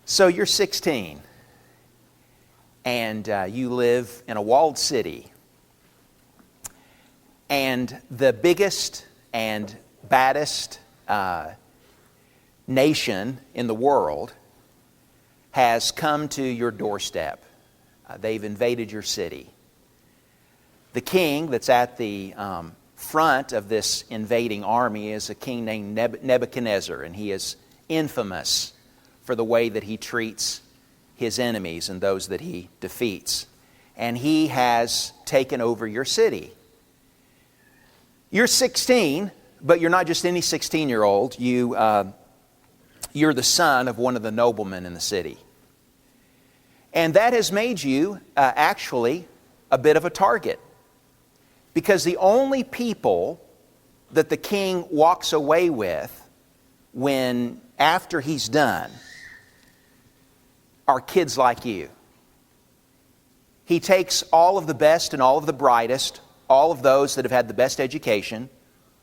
So you're 16, and you live in a walled city, and the biggest and baddest nation in the world has come to your doorstep. They've invaded your city. The king that's at the front of this invading army is a king named Nebuchadnezzar, and he is infamous for the way that he treats his enemies and those that he defeats. And he has taken over your city. You're 16, but you're not just any 16-year-old. You're the son of one of the noblemen in the city. And that has made you actually a bit of a target. Because the only people that the king walks away with after he's done are kids like you. He takes all of the best and all of the brightest, all of those that have had the best education,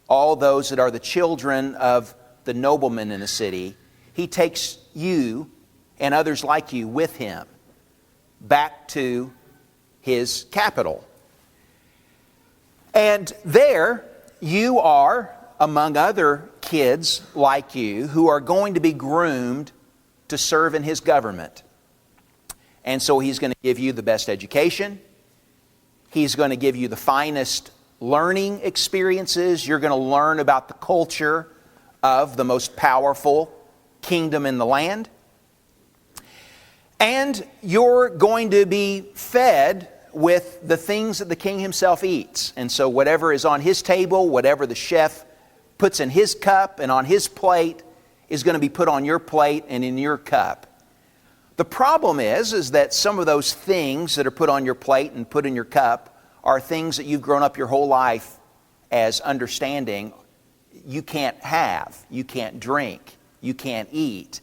all those that are the children of the noblemen in the city. He takes you and others like you with him back to his capital. And there you are among other kids like you who are going to be groomed to serve in his government. And so he's going to give you the best education. He's going to give you the finest learning experiences. You're going to learn about the culture of the most powerful kingdom in the land. And you're going to be fed with the things that the king himself eats. And so whatever is on his table, whatever the chef puts in his cup and on his plate is going to be put on your plate and in your cup. The problem is that some of those things that are put on your plate and put in your cup are things that you've grown up your whole life as understanding you can't have, you can't drink, you can't eat,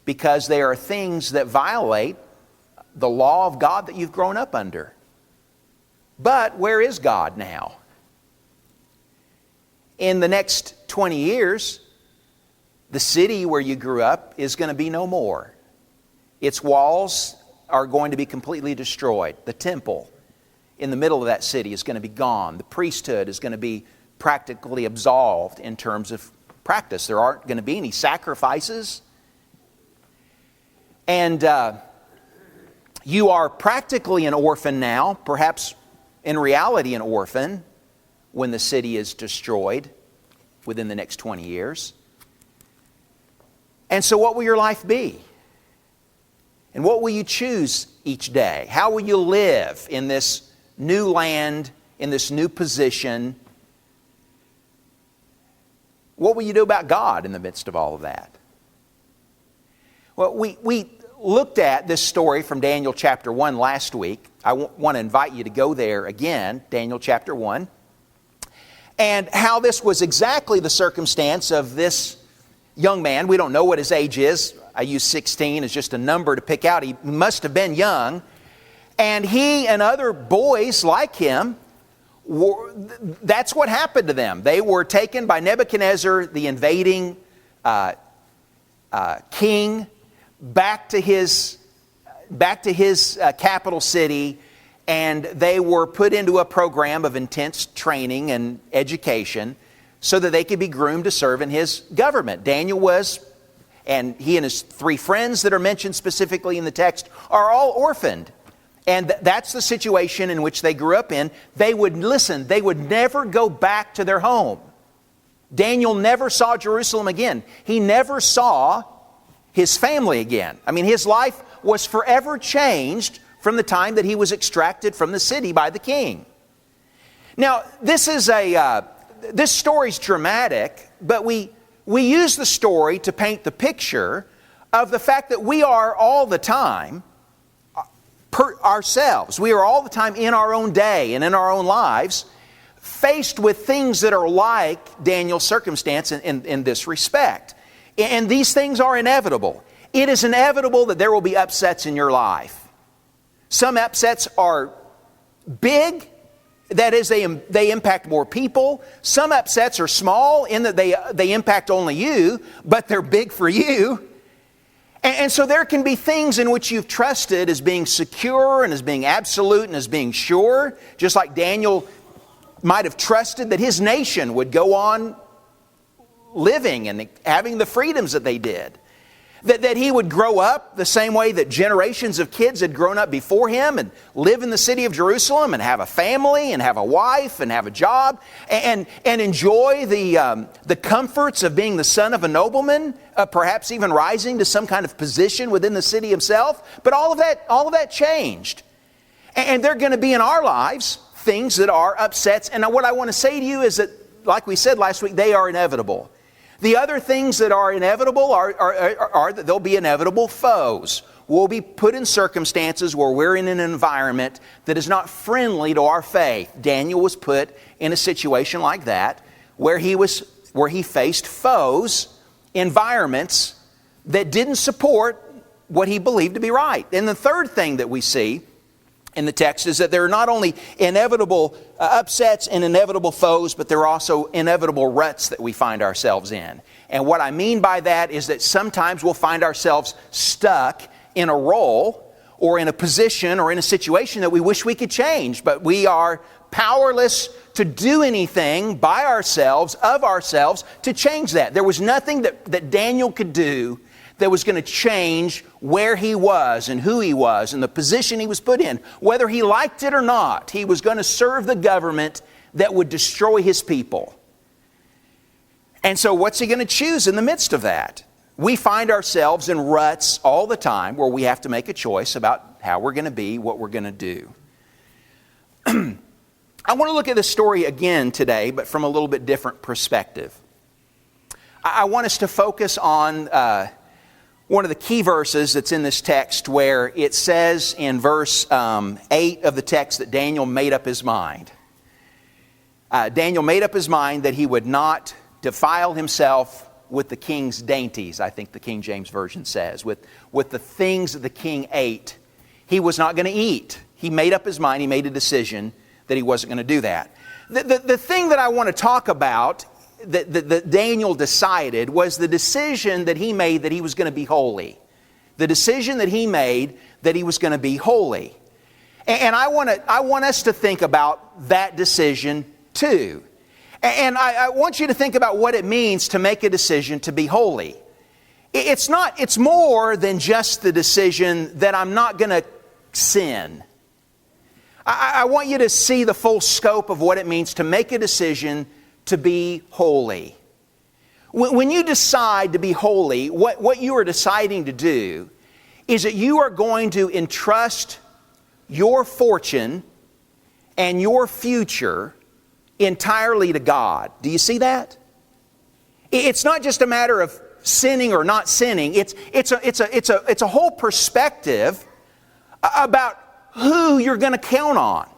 because they are things that violate the law of God that you've grown up under. But where is God now? In the next 20 years, the city where you grew up is going to be no more. Its walls are going to be completely destroyed. The temple in the middle of that city is going to be gone. The priesthood is going to be practically absolved in terms of practice. There aren't going to be any sacrifices. And you are practically an orphan now, perhaps in reality an orphan, when the city is destroyed within the next 20 years. And so what will your life be? And what will you choose each day? How will you live in this new land, in this new position? What will you do about God in the midst of all of that? Well, we looked at this story from Daniel chapter 1 last week. I want to invite you to go there again, Daniel chapter 1, and how this was exactly the circumstance of this young man. We don't know what his age is. I use 16 as just a number to pick out. He must have been young. And he and other boys like him, that's what happened to them. They were taken by Nebuchadnezzar, the invading king, back to his capital city, and they were put into a program of intense training and education so that they could be groomed to serve in his government. Daniel was, and he and his 3 friends that are mentioned specifically in the text are all orphaned. And that's the situation in which they grew up in. They would never go back to their home. Daniel never saw Jerusalem again. He never saw his family again. I mean, his life was forever changed from the time that he was extracted from the city by the king. Now, this story's dramatic, but we use the story to paint the picture of the fact that we are all the time ourselves. We are all the time in our own day and in our own lives faced with things that are like Daniel's circumstance in this respect. And these things are inevitable. It is inevitable that there will be upsets in your life. Some upsets are big, that is, they impact more people. Some upsets are small in that they impact only you, but they're big for you. And so there can be things in which you've trusted as being secure and as being absolute and as being sure, just like Daniel might have trusted that his nation would go on living and having the freedoms that they did. That he would grow up the same way that generations of kids had grown up before him and live in the city of Jerusalem and have a family and have a wife and have a job and enjoy the comforts of being the son of a nobleman, perhaps even rising to some kind of position within the city himself. But all of that changed. And there are going to be in our lives things that are upsets. And what I want to say to you is that, like we said last week, they are inevitable. The other things that are inevitable are that they'll be inevitable foes. We'll be put in circumstances where we're in an environment that is not friendly to our faith. Daniel was put in a situation like that where he faced foes, environments that didn't support what he believed to be right. And the third thing that we see in the text is that there are not only inevitable upsets and inevitable foes, but there are also inevitable ruts that we find ourselves in. And what I mean by that is that sometimes we'll find ourselves stuck in a role or in a position or in a situation that we wish we could change, but we are powerless to do anything by ourselves, of ourselves, to change that. There was nothing that Daniel could do that was going to change where he was and who he was and the position he was put in. Whether he liked it or not, he was going to serve the government that would destroy his people. And so what's he going to choose in the midst of that? We find ourselves in ruts all the time where we have to make a choice about how we're going to be, what we're going to do. I want to look at this story again today, but from a little bit different perspective. I want us to focus on one of the key verses that's in this text where it says in verse 8 of the text that Daniel made up his mind. Daniel made up his mind that he would not defile himself with the king's dainties, I think the King James Version says, with the things that the king ate. He was not going to eat. He made up his mind, he made a decision that he wasn't going to do that. The thing that I want to talk about that Daniel decided was the decision that he made that he was going to be holy. The decision that he made that he was going to be holy. And I want us to think about that decision too. And I want you to think about what it means to make a decision to be holy. It's more than just the decision that I'm not going to sin. I want you to see the full scope of what it means to make a decision to be holy. When you decide to be holy, what you are deciding to do is that you are going to entrust your fortune and your future entirely to God. Do you see that? It's not just a matter of sinning or not sinning. It's a whole perspective about who you're going to count on.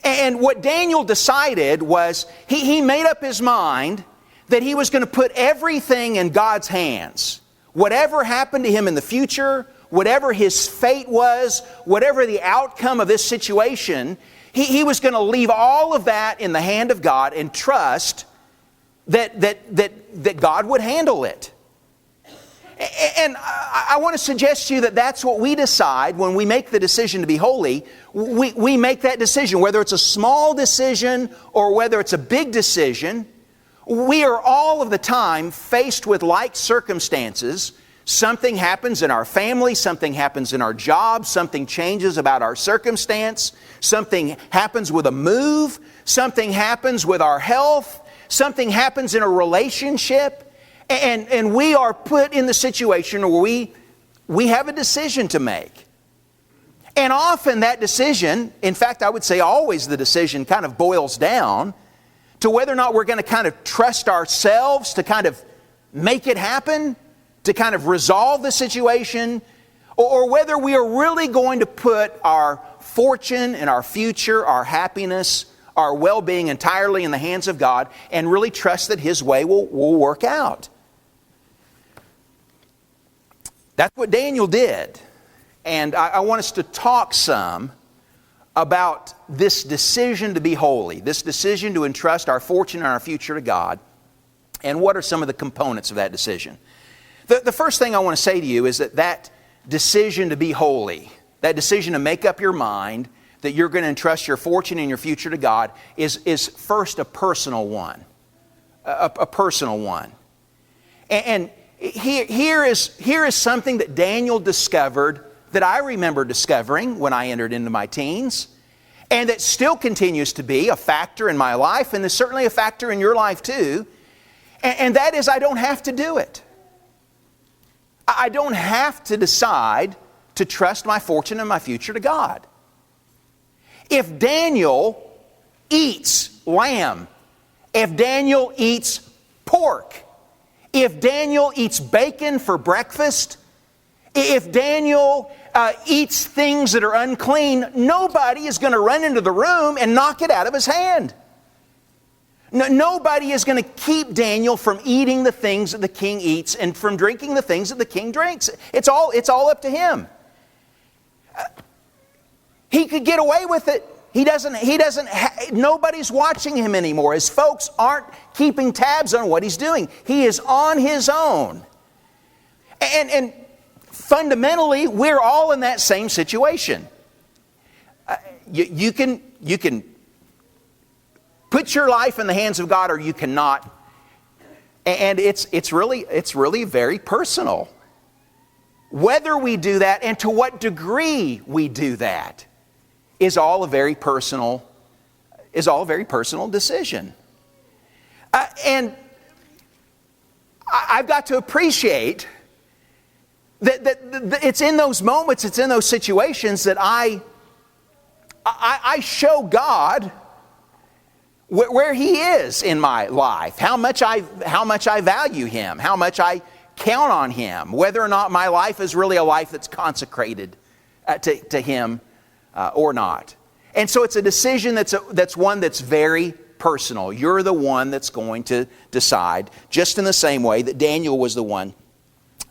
And what Daniel decided was he made up his mind that he was going to put everything in God's hands. Whatever happened to him in the future, whatever his fate was, whatever the outcome of this situation, he was going to leave all of that in the hand of God and trust that God would handle it. And I want to suggest to you that that's what we decide when we make the decision to be holy. We make that decision, whether it's a small decision or whether it's a big decision. We are all of the time faced with like circumstances. Something happens in our family, something happens in our job, something changes about our circumstance, something happens with a move, something happens with our health, something happens in a relationship. And we are put in the situation where we have a decision to make. And often that decision, in fact, I would say always the decision kind of boils down to whether or not we're going to kind of trust ourselves to kind of make it happen, to kind of resolve the situation, or whether we are really going to put our fortune and our future, our happiness, our well-being entirely in the hands of God and really trust that His way will work out. That's what Daniel did. And I want us to talk some about this decision to be holy, this decision to entrust our fortune and our future to God, and what are some of the components of that decision. The first thing I want to say to you is that decision to be holy, that decision to make up your mind that you're going to entrust your fortune and your future to God is first a personal one. A personal one. And here is something that Daniel discovered that I remember discovering when I entered into my teens, and that still continues to be a factor in my life, and is certainly a factor in your life too, and that is I don't have to do it. I don't have to decide to trust my fortune and my future to God. If Daniel eats lamb, if Daniel eats pork, if Daniel eats bacon for breakfast, if Daniel eats things that are unclean, nobody is going to run into the room and knock it out of his hand. Nobody is going to keep Daniel from eating the things that the king eats and from drinking the things that the king drinks. It's all up to him. He could get away with it. Nobody's watching him anymore. His folks aren't keeping tabs on what he's doing. He is on his own. And fundamentally, we're all in that same situation. You can put your life in the hands of God, or you cannot. And it's really very personal. Whether we do that and to what degree we do that is all a very personal decision. And I've got to appreciate that it's in those moments, it's in those situations that I show God where He is in my life, how much I value Him, how much I count on Him, whether or not my life is really a life that's consecrated to Him or not. And so it's a decision that's one that's very personal. You're the one that's going to decide, just in the same way that Daniel was the one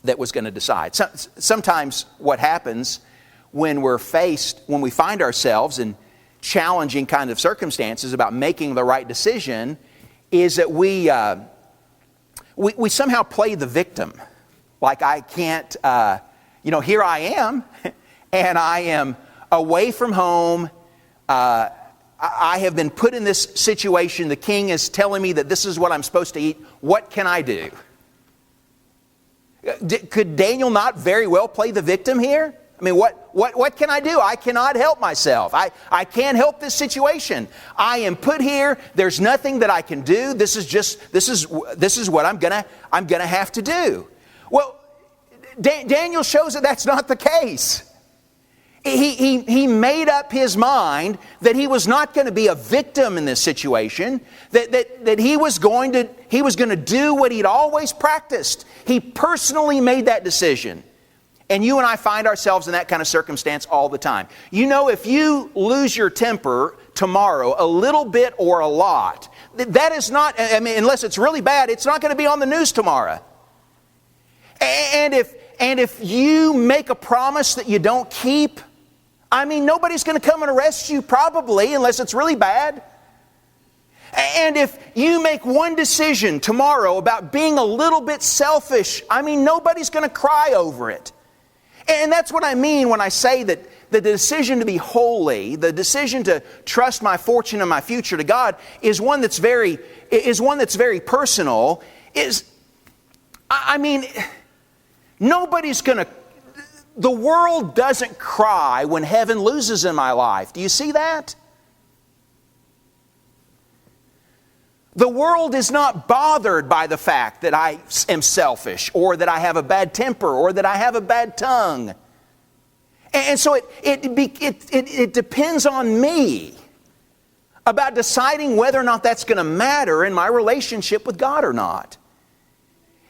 that was going to decide. Sometimes what happens when we find ourselves in challenging kind of circumstances about making the right decision is that we somehow play the victim. Like I can't, here I am, and I am away from home. I have been put in this situation. The king is telling me that this is what I'm supposed to eat. What can I do? Could Daniel not very well play the victim here? I mean, what can I do? I cannot help myself. I can't help this situation. I am put here. There's nothing that I can do. This is what I'm gonna have to do. Well, Daniel shows that that's not the case. He made up his mind that he was not going to be a victim in this situation, that he was going to do what he'd always practiced. He personally made that decision. And you and I find ourselves in that kind of circumstance all the time. You know, if you lose your temper tomorrow, a little bit or a lot, that is not, unless it's really bad, it's not going to be on the news tomorrow. And if you make a promise that you don't keep, nobody's going to come and arrest you probably, unless it's really bad. And if you make one decision tomorrow about being a little bit selfish, nobody's going to cry over it. And that's what I mean when I say that the decision to be holy, the decision to trust my fortune and my future to God is one that's very personal. Nobody's going to, the world doesn't cry when heaven loses in my life. Do you see that? The world is not bothered by the fact that I am selfish, or that I have a bad temper, or that I have a bad tongue. And so it depends on me about deciding whether or not that's going to matter in my relationship with God or not.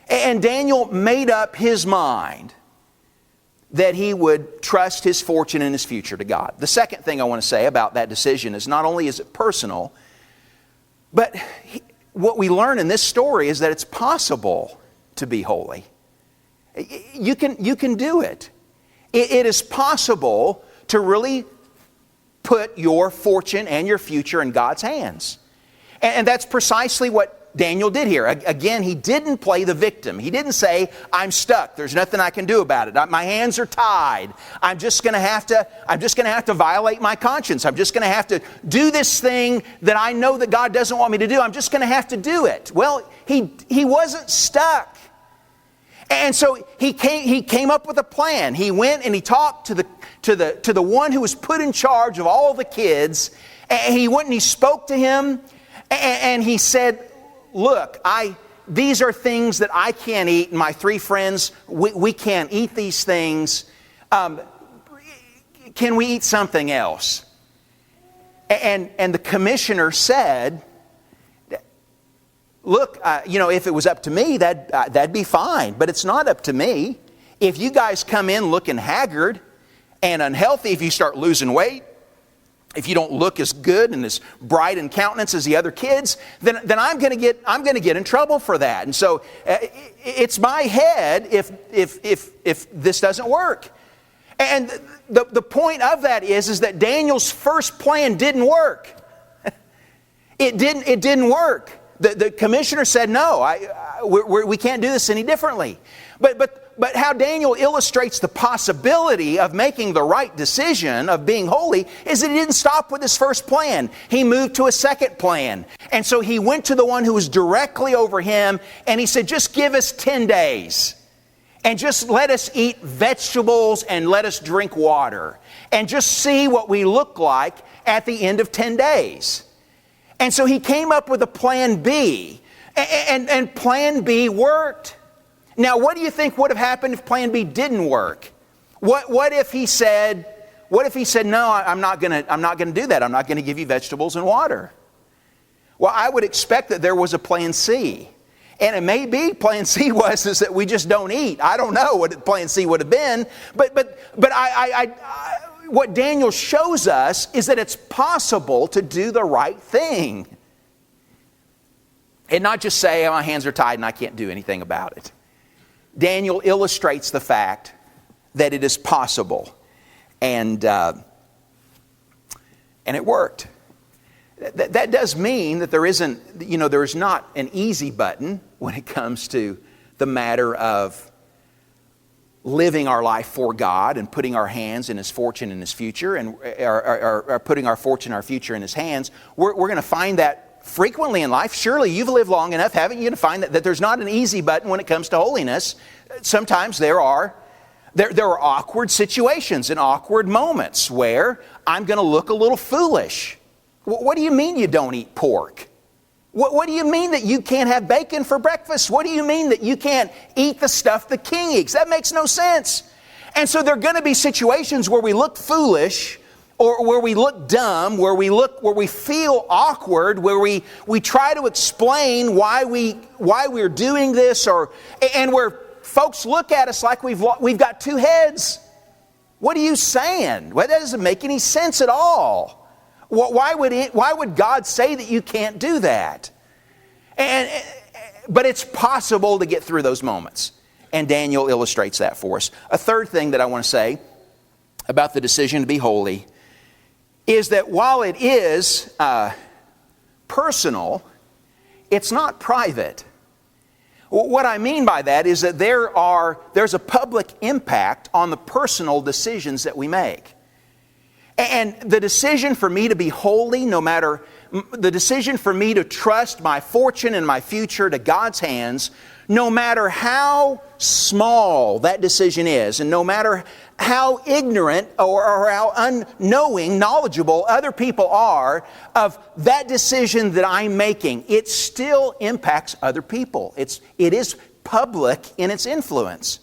And Daniel made up his mind that he would trust his fortune and his future to God. The second thing I want to say about that decision is not only is it personal, but what we learn in this story is that it's possible to be holy. You can do it. It is possible to really put your fortune and your future in God's hands. And that's precisely what Daniel did here. Again, he didn't play the victim. He didn't say, I'm stuck. There's nothing I can do about it. My hands are tied. I'm just going to have to violate my conscience. I'm just going to have to do this thing that I know that God doesn't want me to do. I'm just going to have to do it. Well, he wasn't stuck. And so he came up with a plan. He went and he talked to the one who was put in charge of all the kids. And he went and he spoke to him, and he said, look, these are things that I can't eat, and my three friends, we can't eat these things. Can we eat something else? And the commissioner said, look, if it was up to me, that'd be fine. But it's not up to me. If you guys come in looking haggard and unhealthy, if you start losing weight, if you don't look as good and as bright in countenance as the other kids, then I'm going to get in trouble for that. And so it's my head if this doesn't work. And the point of that is that Daniel's first plan didn't work. It didn't work. The commissioner said, no, we can't do this any differently. But how Daniel illustrates the possibility of making the right decision, of being holy, is that he didn't stop with his first plan. He moved to a second plan. And so he went to the one who was directly over him, and he said, just give us 10 days. And just let us eat vegetables and let us drink water. And just see what we look like at the end of 10 days. And so he came up with a plan B. And plan B worked. Now, what do you think would have happened if plan B didn't work? What if he said, no, I'm not going to do that. I'm not going to give you vegetables and water. Well, I would expect that there was a plan C. And it may be plan C was that we just don't eat. I don't know what plan C would have been. But what Daniel shows us is that it's possible to do the right thing. And not just say, my hands are tied and I can't do anything about it. Daniel illustrates the fact that it is possible. And it worked. That does mean that there is not an easy button when it comes to the matter of living our life for God and putting our hands in His fortune and His future, and or putting our fortune, our future in His hands. We're going to find that frequently in life. Surely you've lived long enough, haven't you, to find that there's not an easy button when it comes to holiness. Sometimes there are awkward situations and awkward moments where I'm going to look a little foolish. What do you mean you don't eat pork? What do you mean that you can't have bacon for breakfast? What do you mean that you can't eat the stuff the king eats? That makes no sense. And so there are going to be situations where we look foolish, or where we look dumb, where we feel awkward, where we try to explain why we're doing this, and where folks look at us like we've got two heads. What are you saying? Well, that doesn't make any sense at all. Why would God say that you can't do that? But it's possible to get through those moments. And Daniel illustrates that for us. A third thing that I want to say about the decision to be holy is that while it is personal, it's not private. What I mean by that is that there's a public impact on the personal decisions that we make. And the decision for me to be holy, the decision for me to trust my fortune and my future to God's hands, no matter how small that decision is, and no matter how ignorant or how unknowing, knowledgeable other people are of that decision that I'm making, it still impacts other people. It is public in its influence.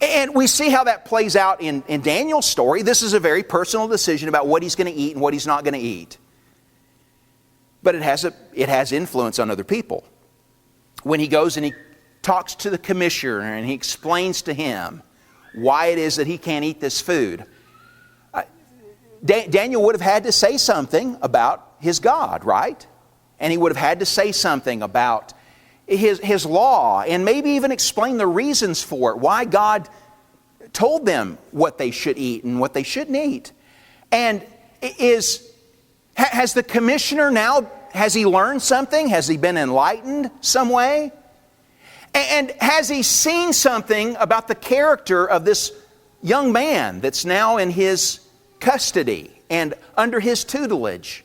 And we see how that plays out in Daniel's story. This is a very personal decision about what he's going to eat and what he's not going to eat. But it has influence on other people. When he goes and he talks to the commissioner and he explains to him why it is that he can't eat this food, Daniel would have had to say something about his God, right? And he would have had to say something about his law, and maybe even explain the reasons for it, why God told them what they should eat and what they shouldn't eat. And has the commissioner now Has he learned something? Has he been enlightened some way? And has he seen something about the character of this young man that's now in his custody and under his tutelage?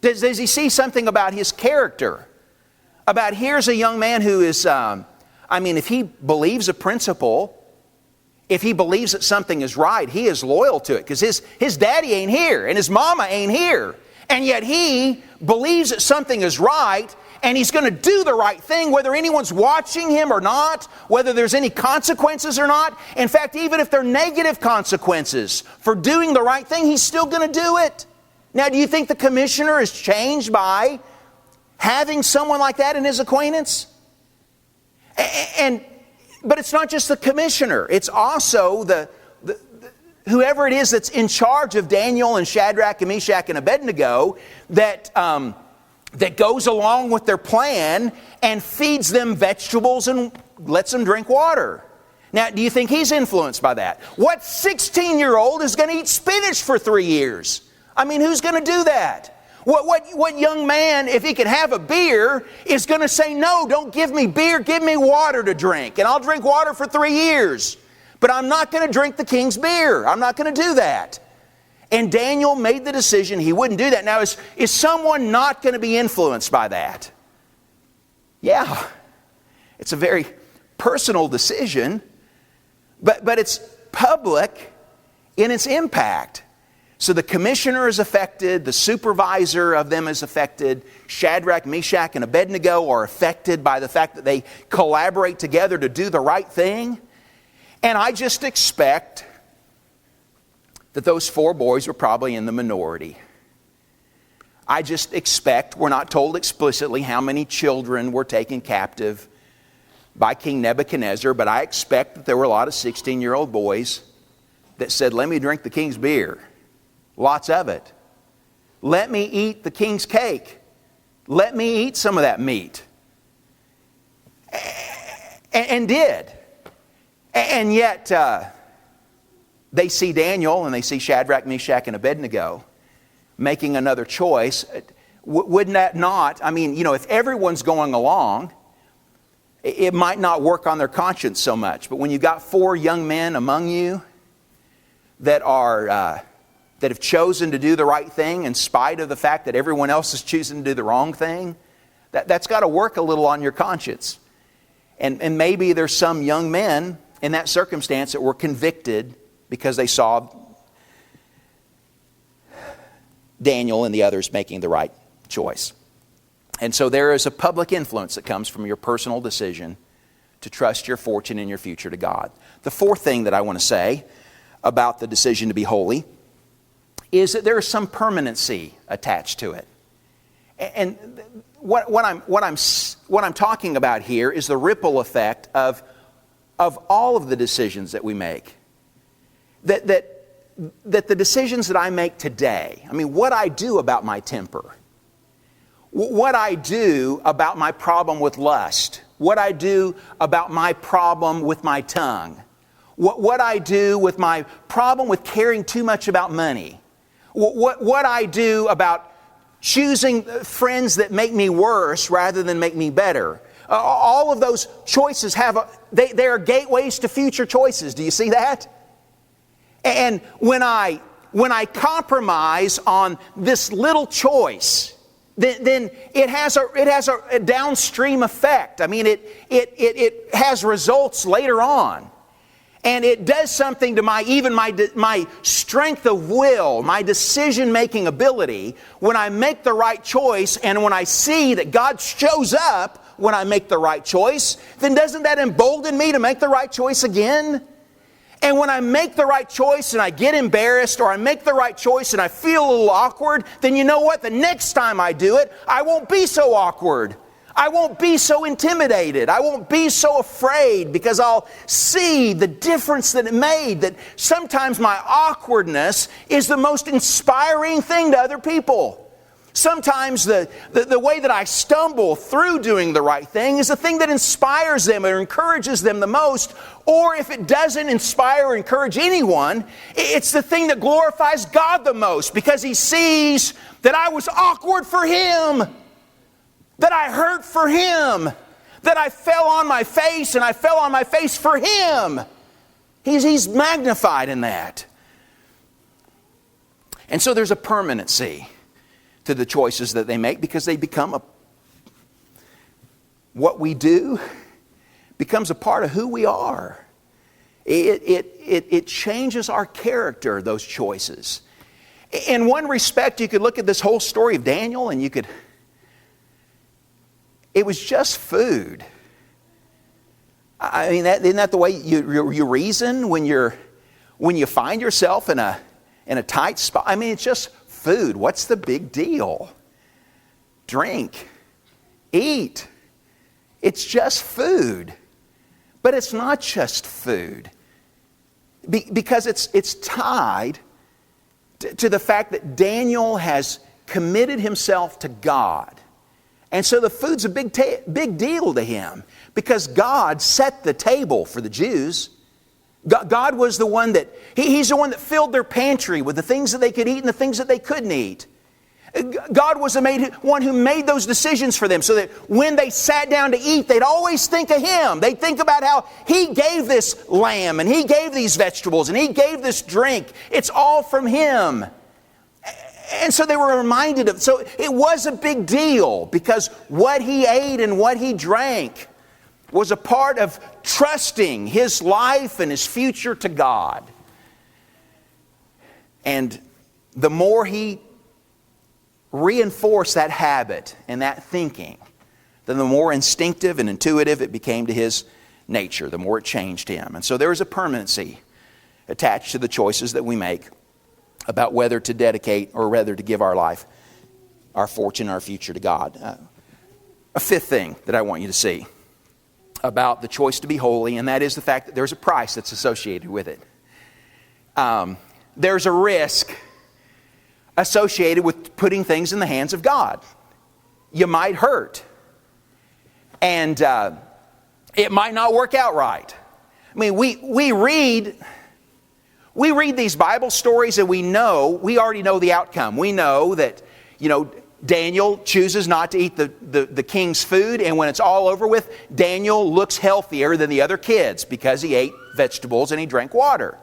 Does he see something about his character? About here's a young man who is, if he believes a principle, if he believes that something is right, he is loyal to it. Because his daddy ain't here and his mama ain't here. And yet he believes that something is right, and he's going to do the right thing whether anyone's watching him or not, whether there's any consequences or not. In fact, even if there are negative consequences for doing the right thing, he's still going to do it. Now, do you think the commissioner is changed by having someone like that in his acquaintance? But it's not just the commissioner. It's also whoever it is that's in charge of Daniel and Shadrach and Meshach and Abednego that goes along with their plan and feeds them vegetables and lets them drink water. Now, do you think he's influenced by that? What 16-year-old is going to eat spinach for 3 years? Who's going to do that? What young man, if he could have a beer, is going to say, no, don't give me beer, give me water to drink, and I'll drink water for 3 years. But I'm not going to drink the king's beer. I'm not going to do that. And Daniel made the decision he wouldn't do that. Now, is someone not going to be influenced by that? Yeah. It's a very personal decision, but it's public in its impact. So the commissioner is affected, the supervisor of them is affected, Shadrach, Meshach, and Abednego are affected by the fact that they collaborate together to do the right thing. And I just expect that those 4 boys were probably in the minority. I just expect, we're not told explicitly how many children were taken captive by King Nebuchadnezzar, but I expect that there were a lot of 16-year-old boys that said, let me drink the king's beer. Lots of it. Let me eat the king's cake. Let me eat some of that meat. And did. And yet, they see Daniel and they see Shadrach, Meshach, and Abednego making another choice. Wouldn't that not, if everyone's going along, it might not work on their conscience so much. But when you've got 4 young men among you that have chosen to do the right thing in spite of the fact that everyone else is choosing to do the wrong thing, that's got to work a little on your conscience. And maybe there's some young men in that circumstance that were convicted because they saw Daniel and the others making the right choice. And so there is a public influence that comes from your personal decision to trust your fortune and your future to God. The 4th thing that I want to say about the decision to be holy is that there is some permanency attached to it. And what I'm talking about here is the ripple effect of all of the decisions that we make. That the decisions that I make today, what I do about my temper, what I do about my problem with lust, what I do about my problem with my tongue, what I do with my problem with caring too much about money, what I do about choosing friends that make me worse rather than make me better. All of those choices they are gateways to future choices. Do you see that? And when I compromise on this little choice, then it has a downstream effect. It has results later on. And it does something to my strength of will, my decision-making ability. When I make the right choice and when I see that God shows up when I make the right choice, then doesn't that embolden me to make the right choice again? And when I make the right choice and I get embarrassed, or I make the right choice and I feel a little awkward, then you know what? The next time I do it, I won't be so awkward. I won't be so intimidated. I won't be so afraid, because I'll see the difference that it made. That sometimes my awkwardness is the most inspiring thing to other people. Sometimes the way that I stumble through doing the right thing is the thing that inspires them or encourages them the most. Or if it doesn't inspire or encourage anyone, it's the thing that glorifies God the most, because He sees that I was awkward for Him. that I hurt for Him, that I fell on my face and I fell on my face for Him. He's magnified in that. And so there's a permanency to the choices that they make because they become what we do becomes a part of who we are. It changes our character, those choices. In one respect, you could look at this whole story of Daniel and it was just food. I mean, isn't that the way you reason when you find yourself in a tight spot? I mean, it's just food. What's the big deal? Drink, eat. It's just food. But it's not just food. Because it's tied to the fact that Daniel has committed himself to God. And so the food's a big deal to him because God set the table for the Jews. God was the one He's the one that filled their pantry with the things that they could eat and the things that they couldn't eat. God was the one who made those decisions for them so that when they sat down to eat, they'd always think of Him. They'd think about how He gave this lamb and He gave these vegetables and He gave this drink. It's all from Him. And so they were reminded of, so it was a big deal because what he ate and what he drank was a part of trusting his life and his future to God. And the more he reinforced that habit and that thinking, then the more instinctive and intuitive it became to his nature, the more it changed him. And so there is a permanency attached to the choices that we make about whether to dedicate or whether to give our life, our fortune, our future to God. A fifth thing that I want you to see about the choice to be holy, and that is the fact that there's a price that's associated with it. There's a risk associated with putting things in the hands of God. You might hurt. And it might not work out right. I mean, we read these Bible stories and we already know the outcome. We know that, Daniel chooses not to eat the king's food, and when it's all over with, Daniel looks healthier than the other kids because he ate vegetables and he drank water.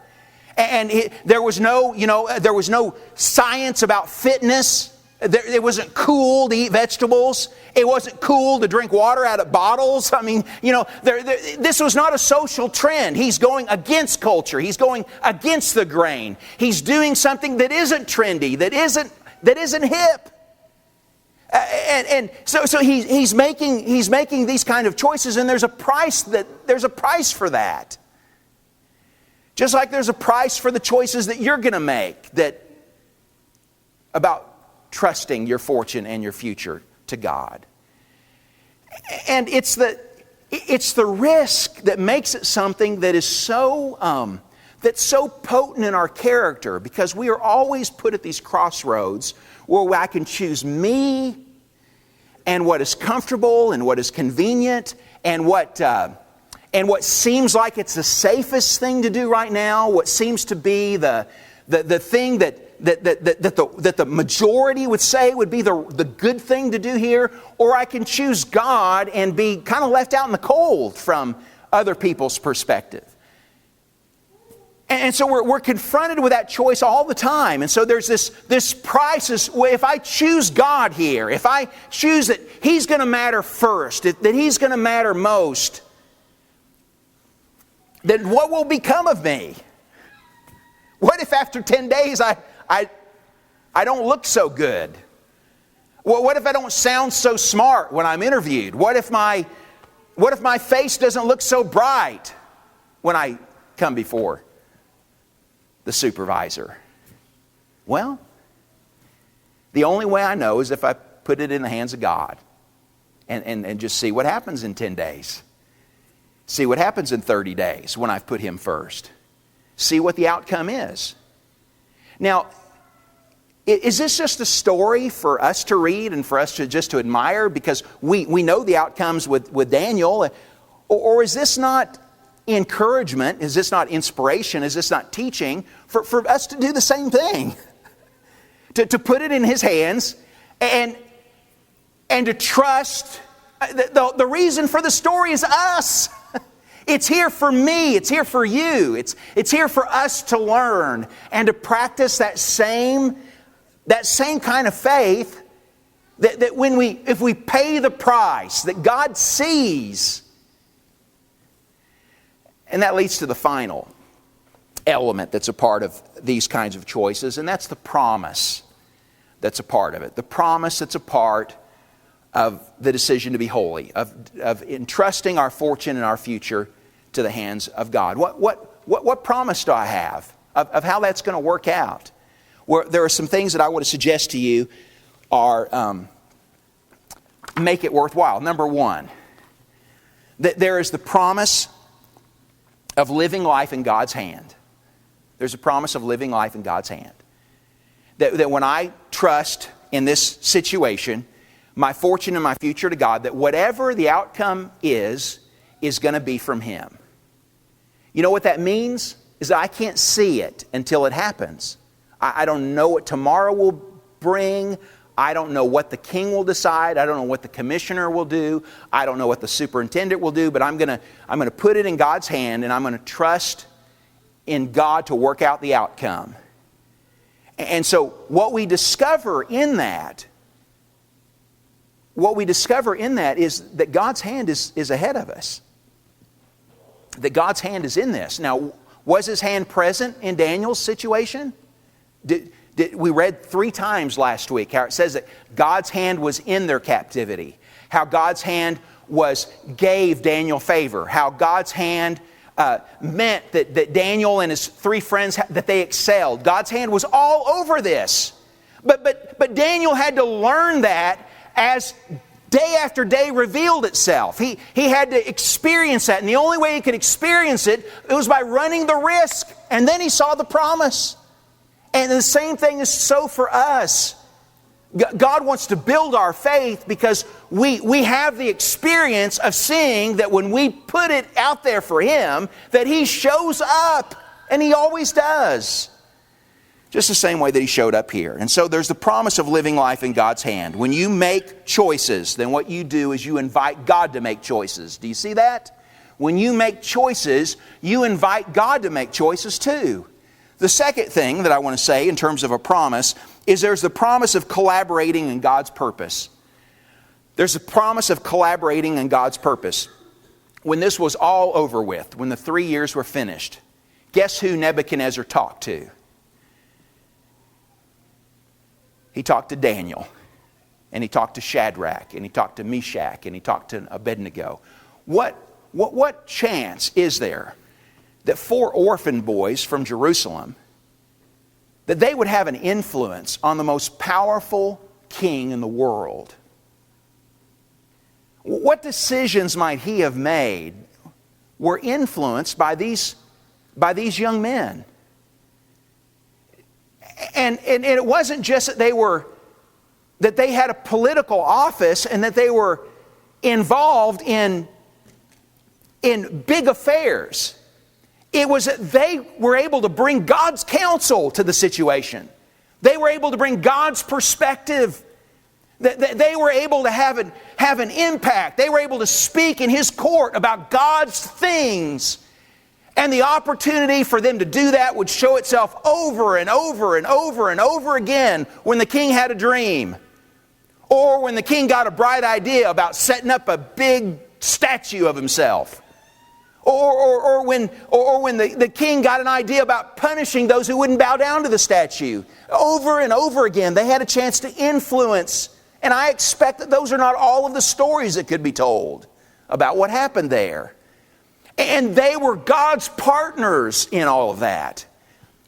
And there was no science about fitness. It wasn't cool to eat vegetables. It wasn't cool to drink water out of bottles. I mean, this was not a social trend. He's going against culture. He's going against the grain. He's doing something that isn't trendy, that isn't hip. And so he's making these kind of choices, and there's a price for that. Just like there's a price for the choices that you're going to make about trusting your fortune and your future to God. And it's the risk that makes it something that is that's so potent in our character, because we are always put at these crossroads where I can choose me and what is comfortable and what is convenient and what seems like it's the safest thing to do right now, what seems to be the thing that the majority would say would be the good thing to do here, or I can choose God and be kind of left out in the cold from other people's perspective. And so we're confronted with that choice all the time. And so there's this price. If I choose God here, if I choose that He's going to matter first, that He's going to matter most, then what will become of me? What if after 10 days I don't look so good? Well, what if I don't sound so smart when I'm interviewed? What if my face doesn't look so bright when I come before the supervisor? Well, the only way I know is if I put it in the hands of God and just see what happens in 10 days. See what happens in 30 days when I've put Him first. See what the outcome is. Now, is this just a story for us to read and for us to admire because we know the outcomes with Daniel? Or is this not encouragement? Is this not inspiration? Is this not teaching for us to do the same thing? to put it in His hands and and to trust. The reason for the story is us. It's here for me. It's here for you. It's here for us to learn and to practice that same kind of faith that if we pay the price, that God sees. And that leads to the final element that's a part of these kinds of choices, and that's the promise that's a part of it. The promise that's a part of the decision to be holy, of entrusting our fortune and our future to the hands of God. What promise do I have of how that's going to work out? There are some things that I want to suggest to you are make it worthwhile. Number one, that there is the promise of living life in God's hand. There's a promise of living life in God's hand. That when I trust in this situation, my fortune and my future to God, that whatever the outcome is going to be from Him. You know what that means? Is that I can't see it until it happens. I don't know what tomorrow will bring. I don't know what the king will decide. I don't know what the commissioner will do. I don't know what the superintendent will do, but I'm going to put it in God's hand, and I'm going to trust in God to work out the outcome. And so what we discover in that is that God's hand is ahead of us. That God's hand is in this. Now, was His hand present in Daniel's situation? We read 3 times last week how it says that God's hand was in their captivity. How God's hand gave Daniel favor. How God's hand meant that Daniel and his 3 friends, that they excelled. God's hand was all over this. But Daniel had to learn that as day after day revealed itself. He had to experience that. And the only way he could experience it was by running the risk. And then he saw the promise. And the same thing is so for us. God wants to build our faith because we have the experience of seeing that when we put it out there for Him, that He shows up. And He always does. Just the same way that He showed up here. And so there's the promise of living life in God's hand. When you make choices, then what you do is you invite God to make choices. Do you see that? When you make choices, you invite God to make choices too. The second thing that I want to say in terms of a promise is there's the promise of collaborating in God's purpose. There's a promise of collaborating in God's purpose. When this was all over with, when the 3 years were finished, guess who Nebuchadnezzar talked to? He talked to Daniel, and he talked to Shadrach, and he talked to Meshach, and he talked to Abednego. What chance is there that 4 orphan boys from Jerusalem, that they would have an influence on the most powerful king in the world? What decisions might he have made were influenced by these young men? And it wasn't just that they had a political office and that they were involved in big affairs. It was that they were able to bring God's counsel to the situation. They were able to bring God's perspective. They were able to have an impact. They were able to speak in His court about God's things. And the opportunity for them to do that would show itself over and over and over and over again when the king had a dream. Or when the king got a bright idea about setting up a big statue of himself. Or when the king got an idea about punishing those who wouldn't bow down to the statue. Over and over again, they had a chance to influence. And I expect that those are not all of the stories that could be told about what happened there. And they were God's partners in all of that.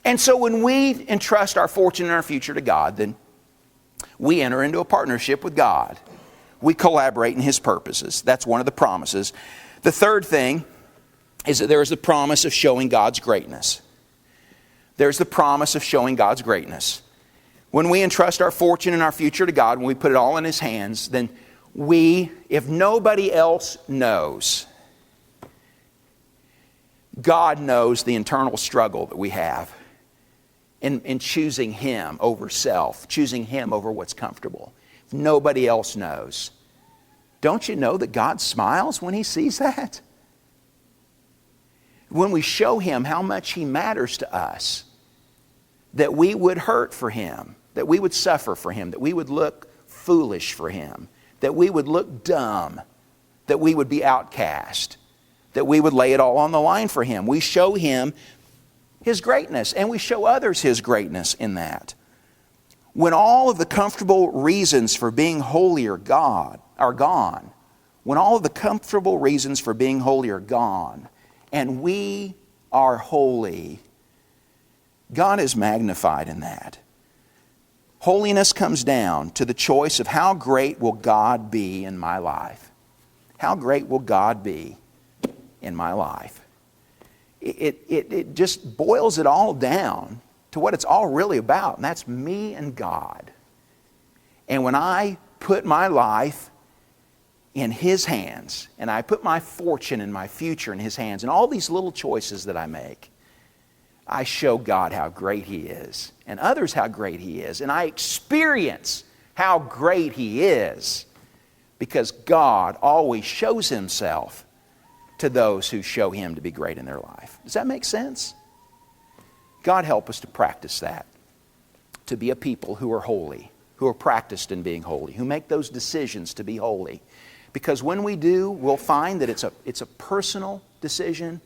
And so when we entrust our fortune and our future to God, then we enter into a partnership with God. We collaborate in His purposes. That's one of the promises. The third thing is that there is the promise of showing God's greatness. There's the promise of showing God's greatness. When we entrust our fortune and our future to God, when we put it all in His hands, then we, if nobody else knows, God knows the internal struggle that we have in choosing Him over self, choosing Him over what's comfortable. Nobody else knows. Don't you know that God smiles when He sees that? When we show Him how much He matters to us, that we would hurt for Him, that we would suffer for Him, that we would look foolish for Him, that we would look dumb, that we would be outcast, that we would lay it all on the line for Him. We show Him His greatness, and we show others His greatness in that. When all of the comfortable reasons for being holy are gone, when all of the comfortable reasons for being holy are gone, and we are holy, God is magnified in that. Holiness comes down to the choice of how great will God be in my life. How great will God be in my life? It just boils it all down to what it's all really about, and that's me and God. And when I put my life in His hands, and I put my fortune and my future in His hands, and all these little choices that I make, I show God how great He is, and others how great He is, and I experience how great He is, because God always shows Himself to those who show Him to be great in their life. Does that make sense? God help us to practice that, to be a people who are holy, who are practiced in being holy, who make those decisions to be holy. Because when we do, we'll find that it's a personal decision.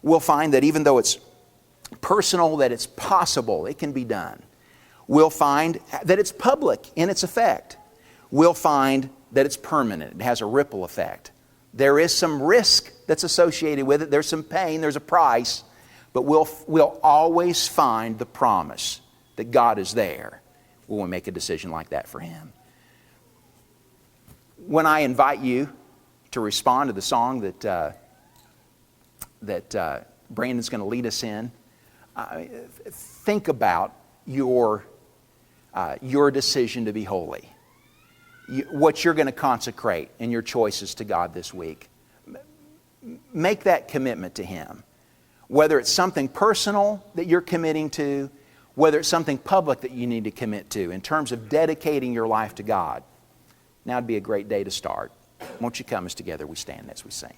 We'll find that even though it's personal, that it's possible, it can be done. We'll find that it's public in its effect. We'll find that it's permanent. It has a ripple effect. There is some risk that's associated with it. There's some pain. There's a price. But we'll always find the promise that God is there when we make a decision like that for Him. When I invite you to respond to the song that Brandon's going to lead us in, think about your decision to be holy. What you're going to consecrate in your choices to God this week. Make that commitment to Him. Whether it's something personal that you're committing to, whether it's something public that you need to commit to in terms of dedicating your life to God. Now would be a great day to start. Won't you come as together we stand as we sing.